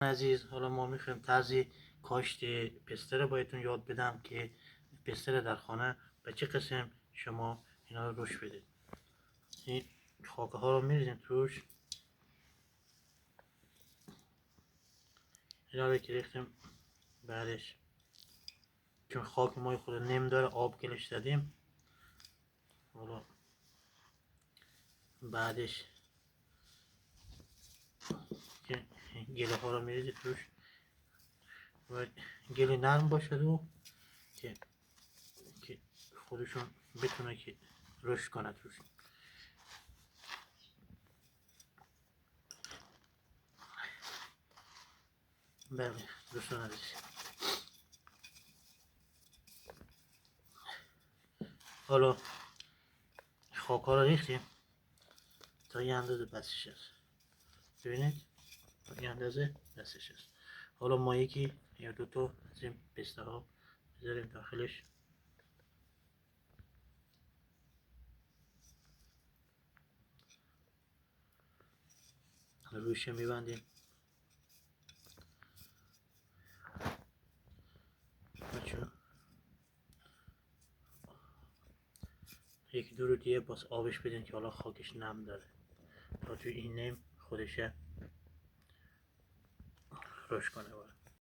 عزیز، حالا ما میخوایم طرز کاشت پسته رو بهتون یاد بدم که پسته در خانه به چه قسم شما اینا رو رش بدید. این خاکه ها رو میریزیم توش، اینا رو که ریختیم بعدش چون خاک ما خود نم داره آب گلش دادیم، حالا بعدش که گله ها رو میریزید توش و گله نرم باشد و که خودشون بتونه که رشد کنه توش. بله دوستان عزیز، حالا خاک ها رو ریختیم تا یه اندازه بسش هست، ببینید تا یه اندازه بسش هست. حالا ما یکی یا دوتا از این پسته ها بذاریم داخلش، روش میبندیم یکی دو رو دیگه باز آبش بدین که حالا خاکش نم داره تا توی این نم خودشه رشد کنه.